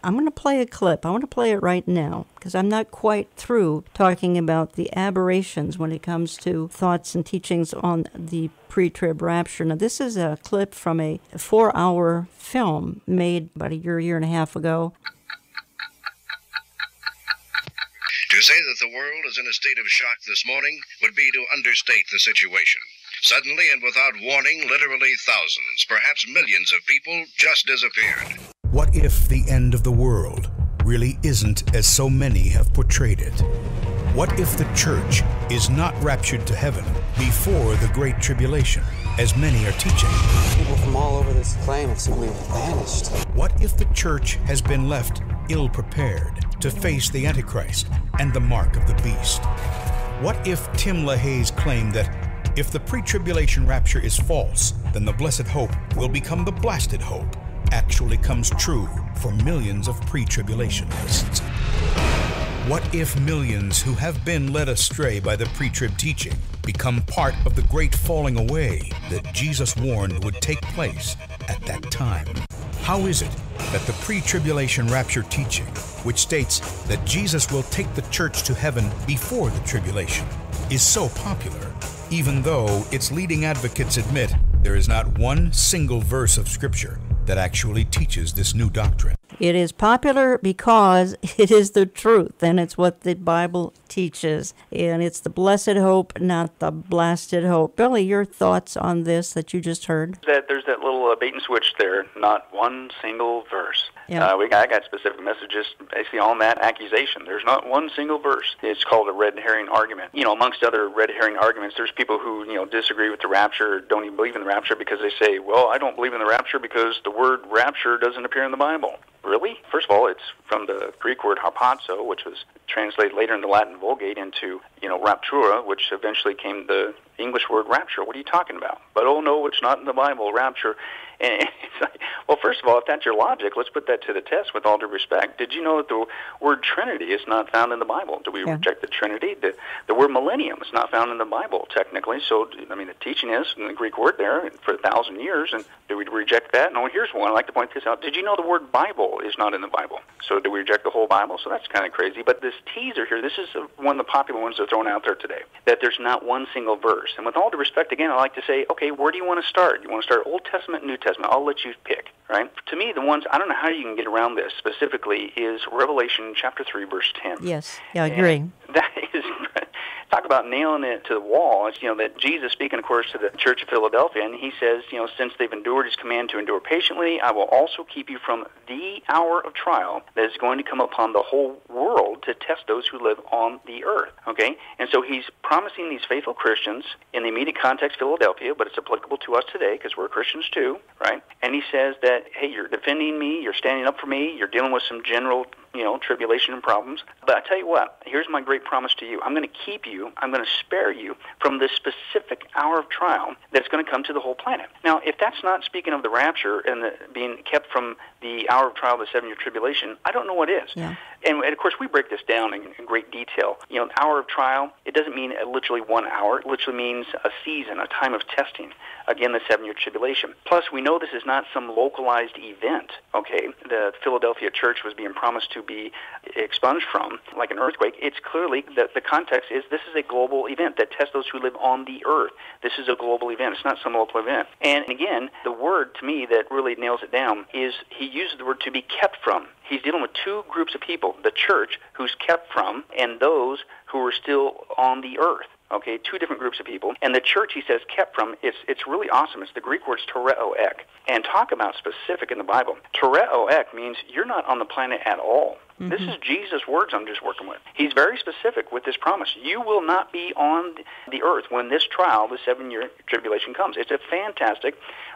I'm going to play a clip. I want to play it right now because I'm not quite through talking about the aberrations when it comes to thoughts and teachings on the pre-trib rapture. Now, this is a clip from a 4-hour film made about a year and a half ago. To say that the world is in a state of shock this morning would be to understate the situation. Suddenly and without warning, literally thousands, perhaps millions of people just disappeared. What if the end of the world really isn't as so many have portrayed it? What if the church is not raptured to heaven before the Great Tribulation, as many are teaching? People from all over this planet have simply vanished. What if the church has been left ill-prepared to face the Antichrist and the mark of the beast? What if Tim LaHaye's claim that if the pre-tribulation rapture is false, then the blessed hope will become the blasted hope actually comes true for millions of pre-tribulationists? What if millions who have been led astray by the pre-trib teaching become part of the great falling away that Jesus warned would take place at that time? How is it that the pre-tribulation rapture teaching, which states that Jesus will take the church to heaven before the tribulation, is so popular, even though its leading advocates admit there is not one single verse of Scripture that actually teaches this new doctrine? It is popular because it is the truth, and it's what the Bible teaches. And it's the blessed hope, not the blasted hope. Billy, your thoughts on this that you just heard? There's that little bait and switch there, not one single verse. Yeah. I got specific messages basically on that accusation. There's not one single verse. It's called a red herring argument. Amongst other red herring arguments, there's people who, disagree with the rapture, don't even believe in the rapture because they say, well, I don't believe in the rapture because the word rapture doesn't appear in the Bible. Really? First of all, it's from the Greek word harpazo, which was translated later in the Latin Vulgate into, raptura, which eventually came the English word rapture. What are you talking about? But, oh, no, it's not in the Bible, rapture. And it's like, well, first of all, if that's your logic, let's put that to the test with all due respect. Did you know that the word Trinity is not found in the Bible? Do we reject the Trinity? The word millennium is not found in the Bible, technically. So, the teaching is in the Greek word there for 1,000 years. And do we reject that? No, here's one. I'd like to point this out. Did you know the word Bible is not in the Bible? So do we reject the whole Bible? So that's kind of crazy. But this teaser here, this is one of the popular ones that are thrown out there today, that there's not one single verse. And with all due respect, again, I like to say, okay, where do you want to start? You want to start Old Testament, New Testament? I'll let you pick, right? To me, the ones, I don't know how you can get around this specifically, is Revelation chapter 3, verse 10. Yes, yeah, I agree. And that is, talk about nailing it to the wall. It's, that Jesus speaking, of course, to the church of Philadelphia, and he says, since they've endured his command to endure patiently, I will also keep you from the hour of trial that is going to come upon the whole world to test those who live on the earth, okay? And so he's promising these faithful Christians, in the immediate context, Philadelphia, but it's applicable to us today because we're Christians too, right? And he says that, hey, you're defending me, you're standing up for me, you're dealing with some general tribulation and problems. But I tell you what, here's my great promise to you. I'm going to keep you, I'm going to spare you from this specific hour of trial that's going to come to the whole planet. Now, if that's not speaking of the rapture and being kept from the hour of trial of the 7-year tribulation, I don't know what is. Yeah. And of course, we break this down in great detail. An hour of trial, it doesn't mean literally 1 hour. It literally means a season, a time of testing. Again, the 7-year tribulation. Plus, we know this is not some localized event, okay? The Philadelphia church was being promised to be expunged from, like an earthquake. It's clearly, the context is this is a global event that tests those who live on the earth. This is a global event. It's not some local event. And again, the word to me that really nails it down is he uses the word to be kept from. He's dealing with two groups of people, the church, who's kept from, and those who are still on the earth. Okay, two different groups of people. And the church, he says, kept from, it's really awesome. It's the Greek word tereo ek. And talk about specific in the Bible. Tereo ek means you're not on the planet at all. Mm-hmm. This is Jesus' words I'm just working with. He's very specific with this promise. You will not be on the earth when this trial, the 7-year tribulation, comes. It's a fantastic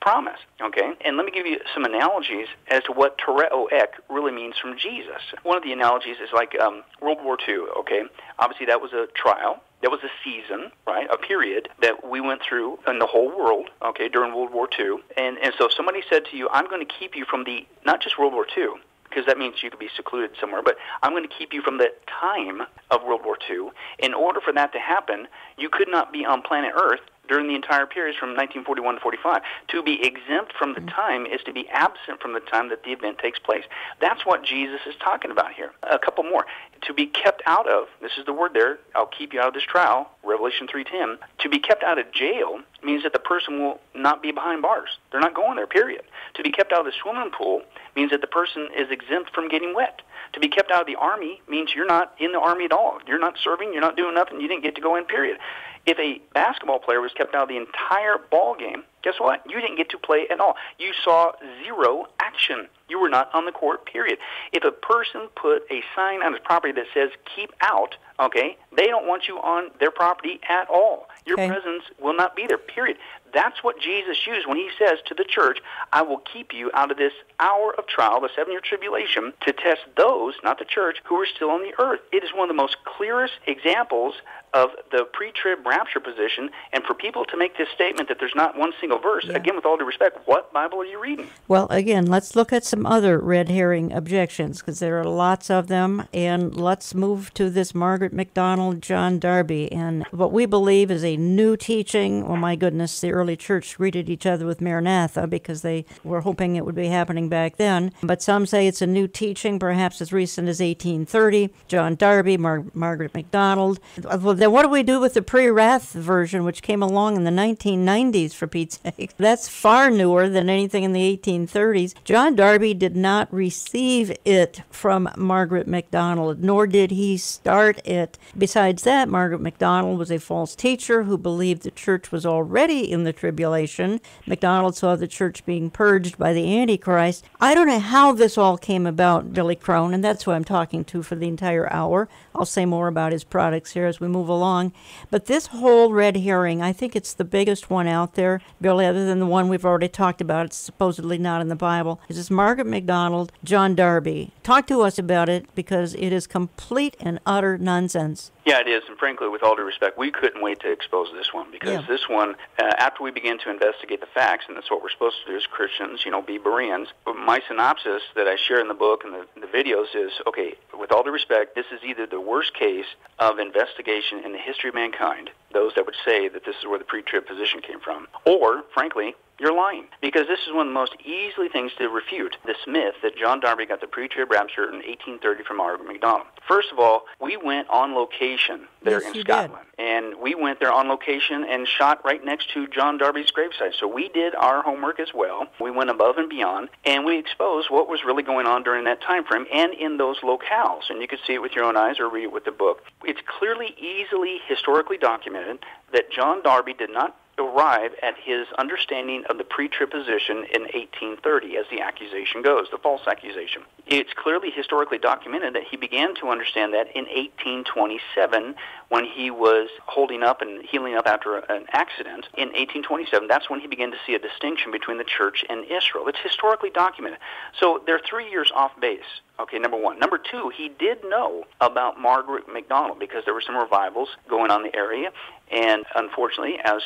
promise, okay? And let me give you some analogies as to what tereo ek really means from Jesus. One of the analogies is like World War II, okay? Obviously, that was a trial. That was a season, right, a period that we went through in the whole world, okay, during World War II. And so if somebody said to you, I'm going to keep you from not just World War II, because that means you could be secluded somewhere. But I'm going to keep you from the time of World War II. In order for that to happen, you could not be on planet Earth during the entire period from 1941 to 45. To be exempt from the time is to be absent from the time that the event takes place. That's what Jesus is talking about here. A couple more. To be kept out of, this is the word there, I'll keep you out of this trial, Revelation 3:10. To be kept out of jail means that the person will not be behind bars. They're not going there, period. To be kept out of the swimming pool means that the person is exempt from getting wet. To be kept out of the army means you're not in the army at all. You're not serving, you're not doing nothing, you didn't get to go in, period. If a basketball player was kept out of the entire ball game, guess what? You didn't get to play at all. You saw zero action. You were not on the court, period. If a person put a sign on his property that says, keep out, okay, they don't want you on their property at all. Your presence will not be there, period. That's what Jesus used when he says to the church, I will keep you out of this hour of trial, the 7-year tribulation, to test those, not the church, who are still on the earth. It is one of the most clearest examples of the pre-trib rapture position, and for people to make this statement that there's not one single verse, again, with all due respect, what Bible are you reading? Well, again, let's look at some other red herring objections, because there are lots of them, and let's move to this Margaret MacDonald, John Darby, and what we believe is a new teaching. Oh my goodness, the early church greeted each other with Maranatha because they were hoping it would be happening back then, but some say it's a new teaching, perhaps as recent as 1830. John Darby, Margaret MacDonald. Well, then what do we do with the pre-wrath version, which came along in the 1990s, for Pete's sake? That's far newer than anything in the 1830s. John Darby did not receive it from Margaret MacDonald, nor did he start it. Besides that, Margaret MacDonald was a false teacher who believed the church was already in the tribulation. MacDonald saw the church being purged by the Antichrist. I don't know how this all came about, Billy Crone, and that's who I'm talking to for the entire hour. I'll say more about his products here as we move along. But this whole red herring, I think it's the biggest one out there, Billy, other than the one we've already talked about. It's supposedly not in the Bible. Is this Margaret MacDonald, John Darby. Talk to us about it, because it is complete and utter nonsense. Yeah, it is, and frankly, with all due respect, we couldn't wait to expose this one, because this one, after we begin to investigate the facts, and that's what we're supposed to do as Christians, be Bereans, my synopsis that I share in the book and the videos is, okay, with all due respect, this is either the worst case of investigation in the history of mankind, those that would say that this is where the pre-trib position came from, or, frankly, you're lying, because this is one of the most easily things to refute, this myth that John Darby got the pre-trib rapture in 1830 from Margaret MacDonald. First of all, we went on location there in Scotland, and we went there on location and shot right next to John Darby's gravesite. So we did our homework as well. We went above and beyond, and we exposed what was really going on during that time frame and in those locales. And you could see it with your own eyes or read it with the book. It's clearly, easily, historically documented that John Darby did not arrive at his understanding of the pre-trib position in 1830, as the accusation goes, the false accusation. It's clearly historically documented that he began to understand that in 1827, when he was holding up and healing up after an accident. In 1827, that's when he began to see a distinction between the church and Israel. It's historically documented. So they're 3 years off base. Okay, number one. Number two, he did know about Margaret MacDonald because there were some revivals going on in the area, and unfortunately, as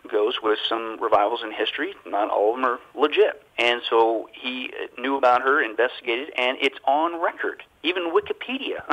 goes with some revivals in history, not all of them are legit. And so he knew about her, investigated, and it's on record. Even Wikipedia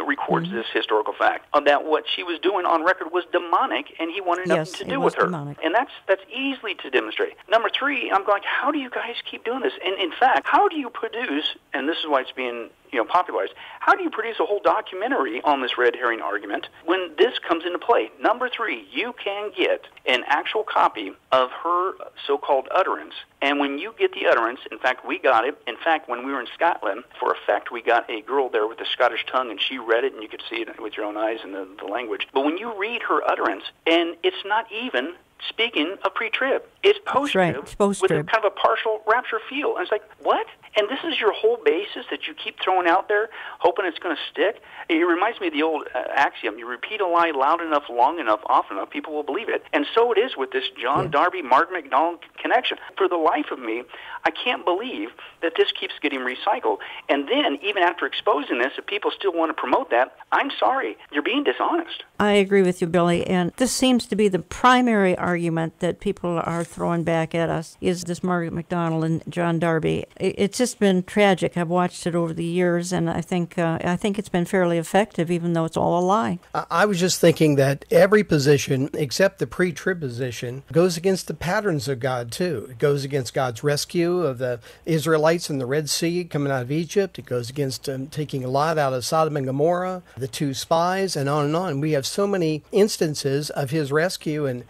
records this historical fact that what she was doing on record was demonic, and he wanted nothing to do with her. Demonic. And that's easily to demonstrate. Number three, I'm going, how do you guys keep doing this? And in fact, how do you produce, and this is why it's being popularized, how do you produce a whole documentary on this red herring argument when this comes into play? Number three, you can get an actual copy of her so-called utterance, and when you get the utterance, in fact, we got it. In fact, when we were in Scotland, for effect, we got a girl there with a Scottish tongue, and she read it, and you could see it with your own eyes in the language. But when you read her utterance, and it's not even speaking of pre-trib, it's post-trib, with a kind of a partial rapture feel. And it's like, what? And this is your whole basis that you keep throwing out there, hoping it's going to stick? It reminds me of the old axiom, you repeat a lie loud enough, long enough, often enough, people will believe it. And so it is with this John Darby, Margaret MacDonald connection. For the life of me, I can't believe that this keeps getting recycled. And then, even after exposing this, if people still want to promote that, I'm sorry, you're being dishonest. I agree with you, Billy, and this seems to be the primary argument that people are throwing back at us is this Margaret MacDonald and John Darby. It's just been tragic. I've watched it over the years, and I think it's been fairly effective, even though it's all a lie. I was just thinking that every position, except the pre-trib position, goes against the patterns of God, too. It goes against God's rescue of the Israelites in the Red Sea coming out of Egypt. It goes against taking Lot out of Sodom and Gomorrah, the two spies, and on and on. We have so many instances of his rescue, and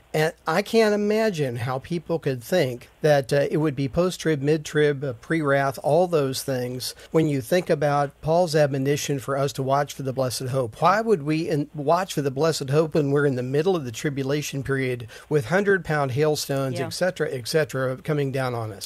I can't imagine how people could think that it would be post-trib, mid-trib, pre-wrath, all those things. When you think about Paul's admonition for us to watch for the blessed hope, why would we watch for the blessed hope when we're in the middle of the tribulation period with 100-pound hailstones, et cetera, coming down on us?